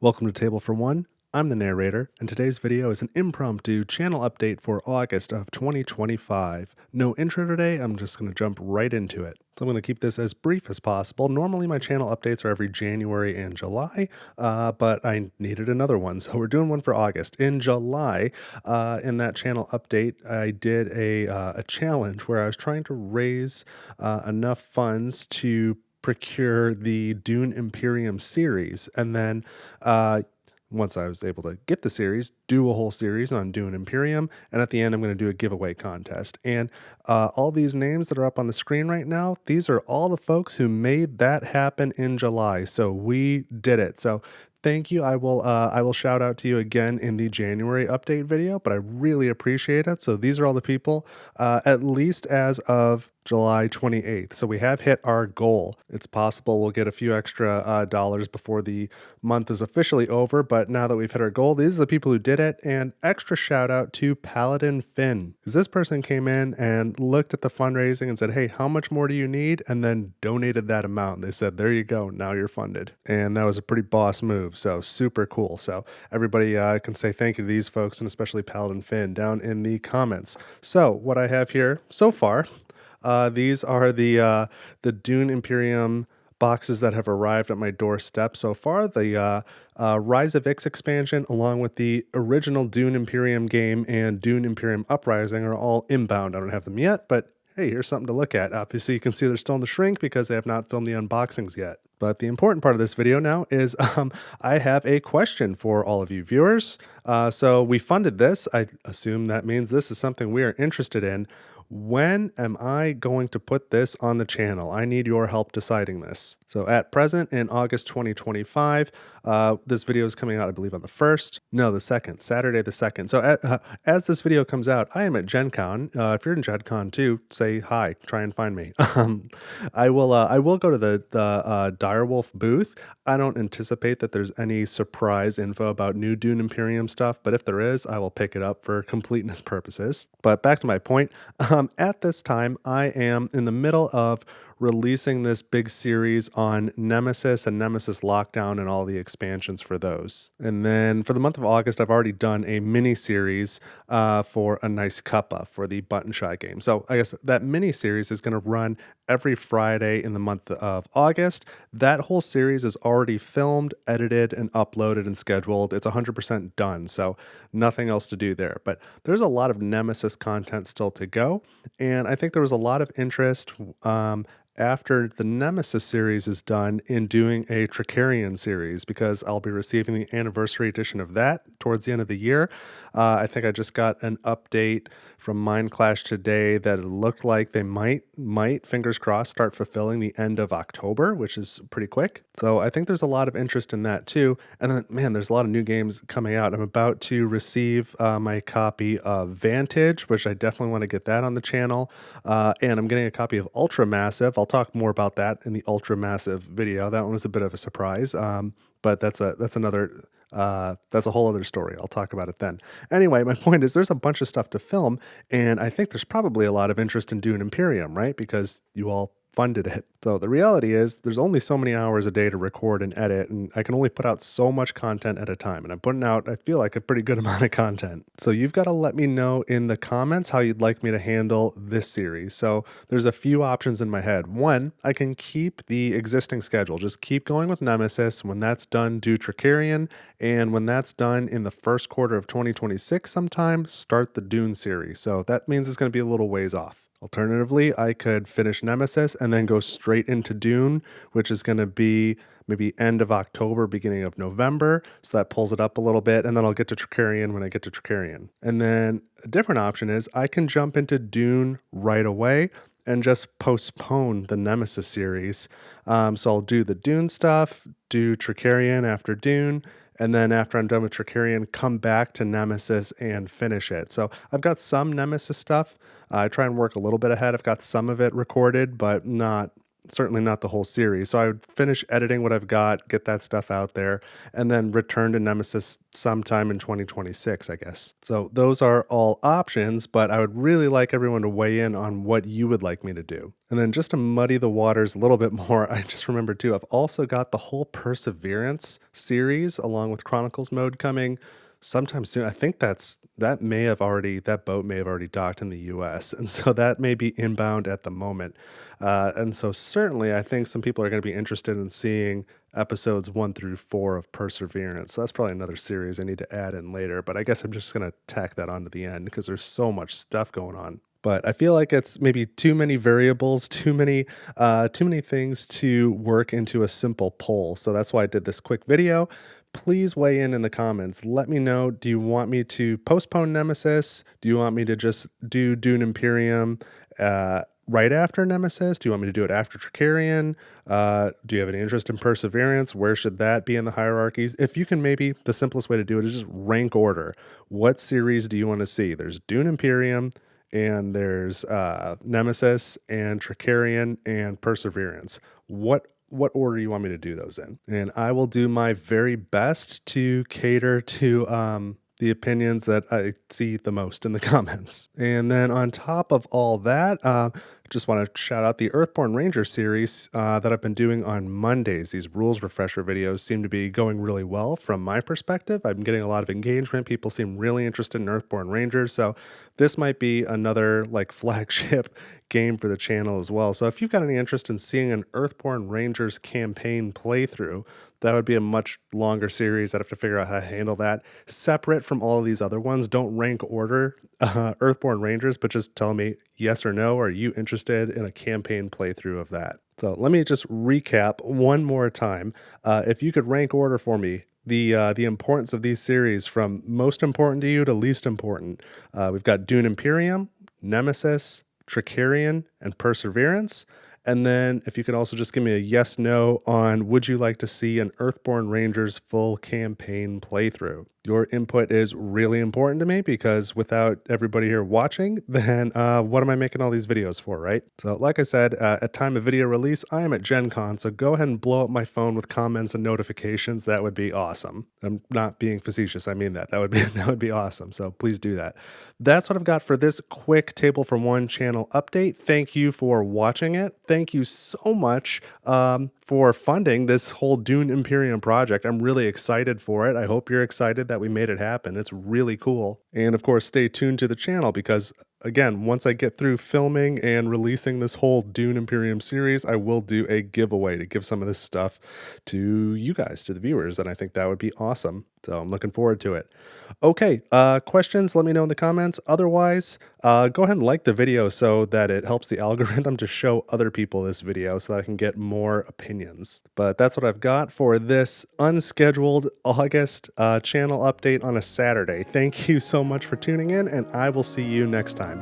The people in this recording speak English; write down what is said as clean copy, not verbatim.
Welcome to Table for One. I'm the narrator, and today's video is an impromptu channel update for August of 2025. No intro today, I'm just going to jump right into it. So I'm going to keep this as brief as possible. Normally my channel updates are every January and July, but I needed another one, so we're doing one for August. In July, in that channel update, I did a challenge where I was trying to raise enough funds to procure the Dune Imperium series, and then once I was able to get the series, do a whole series on Dune Imperium, and at the end I'm going to do a giveaway contest. And all these names that are up on the screen right now, these are all the folks who made that happen in July. So we did it. So thank you. I will shout out to you again in the January update video, but I really appreciate it. So these are all the people, at least as of July 28th. So we have hit our goal. It's possible we'll get a few extra dollars before the month is officially over, but now that we've hit our goal, these are the people who did it. And extra shout out to Paladin Finn, because this person came in and looked at the fundraising and said, hey, how much more do you need? And then donated that amount. They said, there you go, now you're funded. And that was a pretty boss move. So super cool. So everybody can say thank you to these folks, and especially Paladin Finn, down in the comments. So what I have here so far, these are the Dune Imperium boxes that have arrived at my doorstep so far. The Rise of Ix expansion, along with the original Dune Imperium game and Dune Imperium Uprising, are all inbound. I don't have them yet, but hey, here's something to look at. Obviously, you can see they're still in the shrink because they have not filmed the unboxings yet. But the important part of this video now is I have a question for all of you viewers. So we funded this. I assume that means this is something we are interested in. When am I going to put this on the channel? I need your help deciding this. So at present, in August 2025, this video is coming out, I believe, on the 1st. No, the 2nd, Saturday the 2nd. So as this video comes out, I am at Gen Con. If you're in Gen Con too, say hi, try and find me. I will go to the Direwolf booth. I don't anticipate that there's any surprise info about new Dune Imperium stuff, but if there is, I will pick it up for completeness purposes. But back to my point, at this time, I am in the middle of releasing this big series on Nemesis and Nemesis Lockdown and all the expansions for those. And then for the month of August, I've already done a mini series for A Nice Cuppa for the Button Shy game. So I guess that mini series is going to run every Friday in the month of August. That whole series is already filmed, edited, and uploaded and scheduled. It's 100% done, so nothing else to do there. But there's a lot of Nemesis content still to go, and I think there was a lot of interest after the Nemesis series is done in doing a Tricarian series, because I'll be receiving the anniversary edition of that towards the end of the year. I think I just got an update from Mind Clash today that it looked like they might, fingers crossed, start fulfilling the end of October, which is pretty quick. So I think there's a lot of interest in that too. And then, man, there's a lot of new games coming out. I'm about to receive my copy of Vantage, which I definitely want to get that on the channel. And I'm getting a copy of Ultramassive. I'll talk more about that in the Ultramassive video. That one was a bit of a surprise, but that's a whole other story. I'll talk about it then. Anyway, my point is there's a bunch of stuff to film, and I think there's probably a lot of interest in Dune Imperium, right? Because you all funded it. So the reality is there's only so many hours a day to record and edit, and I can only put out so much content at a time. And I'm putting out, I feel like, a pretty good amount of content. So you've got to let me know in the comments how you'd like me to handle this series. So there's a few options in my head. One, I can keep the existing schedule. Just keep going with Nemesis. When that's done, do Tricarian. And when that's done in the first quarter of 2026 sometime, start the Dune series. So that means it's going to be a little ways off. Alternatively, I could finish Nemesis and then go straight into Dune, which is going to be maybe end of October, beginning of November. So that pulls it up a little bit, and then I'll get to Tricarian when I get to Tricarian. And then a different option is I can jump into Dune right away and just postpone the Nemesis series. So I'll do the Dune stuff, do Tricarian after Dune, and then after I'm done with Tricarian, come back to Nemesis and finish it. So I've got some Nemesis stuff. I try and work a little bit ahead. I've got some of it recorded, but not certainly not the whole series. So I would finish editing what I've got, get that stuff out there, and then return to Nemesis sometime in 2026, I guess. So those are all options, but I would really like everyone to weigh in on what you would like me to do. And then just to muddy the waters a little bit more, I just remembered too, I've also got the whole Perseverance series along with Chronicles mode coming sometime soon. I think that boat may have already docked in the US, and so that may be inbound at the moment. And so certainly I think some people are going to be interested in seeing episodes 1 through 4 of Perseverance. So that's probably another series I need to add in later, but I guess I'm just going to tack that onto the end because there's so much stuff going on. But I feel like it's maybe too many variables, too many things to work into a simple poll. So that's why I did this quick video. Please weigh in the comments. Let me know, do you want me to postpone Nemesis? Do you want me to just do Dune Imperium right after Nemesis? Do you want me to do it after Tricarian? Do you have any interest in Perseverance? Where should that be in the hierarchies? If you can, maybe the simplest way to do it is just rank order. What series do you want to see? There's Dune Imperium, and there's Nemesis and Tricarian and Perseverance. What order you want me to do those in? And I will do my very best to cater to the opinions that I see the most in the comments. And then on top of all that, just want to shout out the Earthborn Ranger series that I've been doing on Mondays. These rules refresher videos seem to be going really well from my perspective. I'm getting a lot of engagement. People seem really interested in Earthborn Rangers. So this might be another like flagship game for the channel as well. So if you've got any interest in seeing an Earthborn Rangers campaign playthrough, that would be a much longer series. I'd have to figure out how to handle that separate from all of these other ones. Don't rank order Earthborn Rangers, but just tell me yes or no. Are you interested in a campaign playthrough of that? So let me just recap one more time. If you could rank order for me the importance of these series from most important to you to least important. We've got Dune Imperium, Nemesis, Tricarian, and Perseverance. And then if you could also just give me a yes, no on would you like to see an Earthborn Rangers full campaign playthrough? Your input is really important to me because without everybody here watching, then what am I making all these videos for, right? So like I said, at time of video release, I am at Gen Con, so go ahead and blow up my phone with comments and notifications. That would be awesome. I'm not being facetious. I mean that. That would be awesome. So please do that. That's what I've got for this quick Table for One channel update. Thank you for watching it. Thank you so much for funding this whole Dune Imperium project. I'm really excited for it. I hope you're excited that we made it happen. It's really cool. And of course, stay tuned to the channel because again, once I get through filming and releasing this whole Dune Imperium series, I will do a giveaway to give some of this stuff to you guys, to the viewers, and I think that would be awesome. So I'm looking forward to it. Okay, questions, let me know in the comments. Otherwise, go ahead and like the video so that it helps the algorithm to show other people this video so that I can get more opinions. But that's what I've got for this unscheduled August channel update on a Saturday. Thank you so much for tuning in, and I will see you next time.